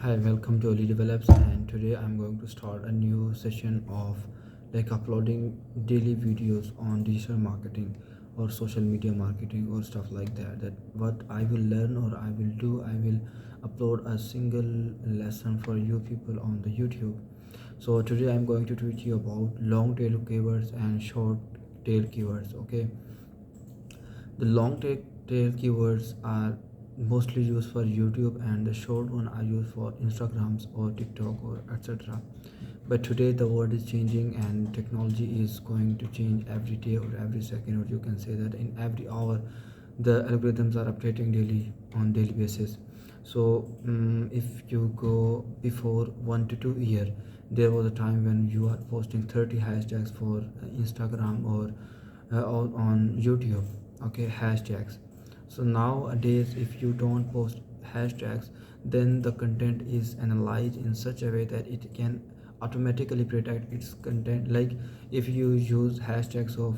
Hi, welcome to Early Develops, and today I'm going to start a new session of uploading daily videos on digital marketing or social media marketing or stuff like that. That what I will learn or I will do, I will upload a single lesson for you people on the YouTube. So today I'm going to teach you about long tail keywords and short tail keywords. Okay, the long tail keywords are mostly used for YouTube, and the short one are used for Instagrams or TikTok or etc. But today the world is changing and technology is going to change every day or every second, or you can say that in every hour the algorithms are updating daily on daily basis. So if you go before 1 to 2 year, there was a time when you are posting 30 hashtags for Instagram or on YouTube. Okay, hashtags. So nowadays if you don't post hashtags, then the content is analyzed in such a way that it can automatically predict its content. Like if you use hashtags of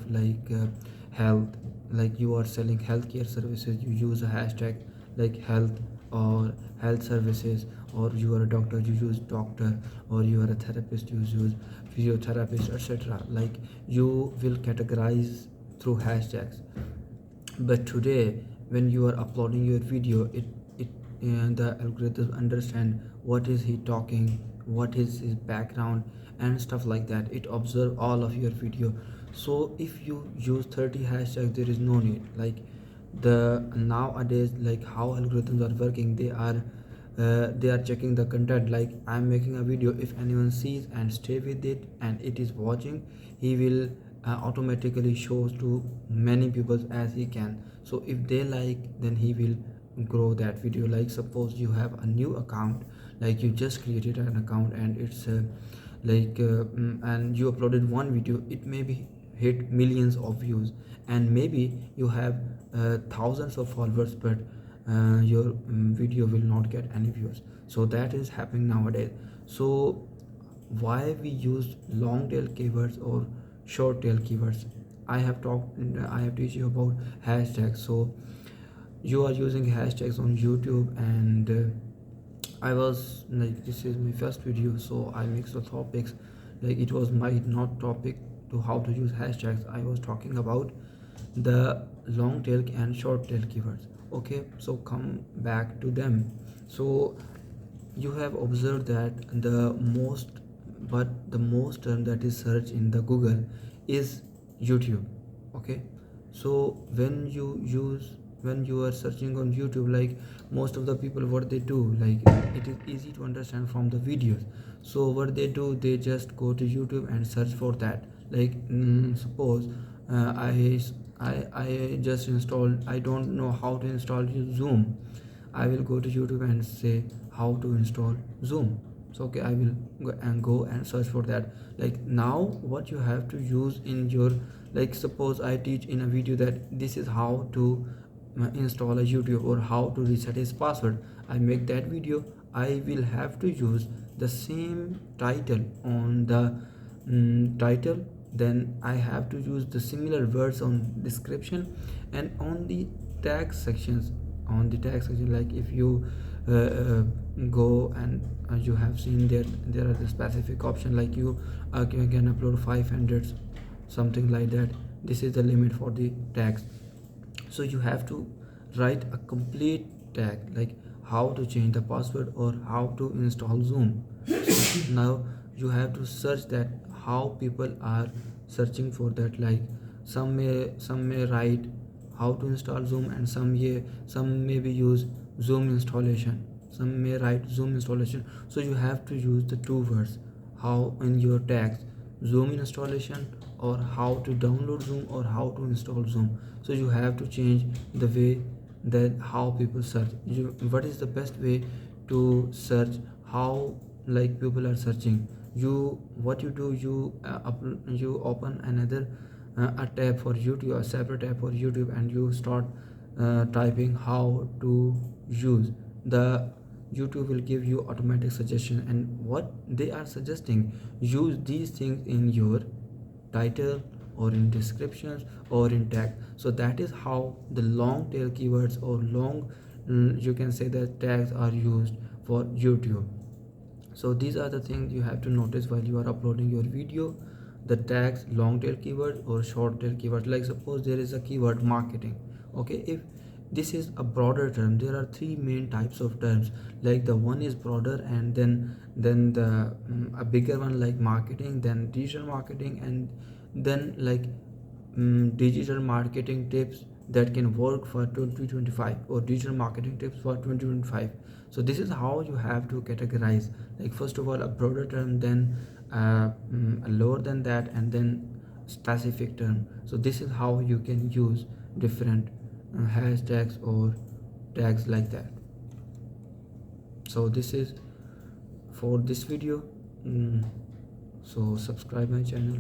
health, like you are selling healthcare services, you use a hashtag like health or health services, or you are a doctor, you use doctor, or you are a therapist, you use physiotherapist, etc. Like you will categorize through hashtags. But today when you are uploading your video, it the algorithm understand what is he talking, what is his background and stuff like that. It observe all of your video. So if you use 30 hashtags, there is no need. Like the nowadays, like how algorithms are working, they are checking the content. Like I'm making a video, if anyone sees and stay with it and it is watching, he will automatically shows to many people as he can. So if they like, then he will grow that video. Like suppose you have a new account, like you just created an account and it's and you uploaded one video, it may be hit millions of views, and maybe you have thousands of followers, but your video will not get any views. So that is happening nowadays. So why we use long tail keywords or short tail keywords? I have teach you about hashtags. So you are using hashtags on YouTube, and I was like, this is my first video, so I mixed the topics. Like it was my not topic to how to use hashtags. I was talking about the long tail and short tail keywords. Okay, so come back to them. So you have observed that the most term that is searched in the Google is YouTube. Okay, so when you are searching on YouTube, like most of the people, what they do, like it is easy to understand from the videos. So what they do, they just go to YouTube and search for that. Like suppose I just installed, I don't know how to install Zoom. I will go to YouTube and say how to install Zoom. So okay, I will go and search for that. Like now what you have to use in your, like suppose I teach in a video that this is how to install a YouTube or how to reset his password. I make that video, I will have to use the same title on the title. Then I have to use the similar words on description, and on the tag sections, like if you go and you have seen that there are the specific option, like you can upload 500, something like that. This is the limit for the tags. So you have to write a complete tag, like how to change the password or how to install Zoom. So now you have to search that, how people are searching for that. Like some may write how to install Zoom, and some maybe use Zoom installation, some may write Zoom installation. So you have to use the two words, how in your tags, Zoom installation or how to download Zoom or how to install Zoom. So you have to change the way that how people search. What is the best way to search, how like people are searching. What you do, you open another a tab for YouTube, a separate tab for YouTube, and you start typing how to use. The YouTube will give you automatic suggestion, and what they are suggesting, use these things in your title or in descriptions or in tag. So that is how the long tail keywords or long, you can say that tags are used for YouTube. So these are the things you have to notice while you are uploading your video. The tags, long tail keywords or short tail keywords. Like suppose there is a keyword marketing. Okay, if this is a broader term, there are three main types of terms. Like the one is broader, and then the a bigger one like marketing, then digital marketing, and then like digital marketing tips that can work for 2025, or digital marketing tips for 2025. So this is how you have to categorize, like first of all a broader term, then a lower than that, and then specific term. So this is how you can use different hashtags or tags like that. So this is for this video. So subscribe my channel.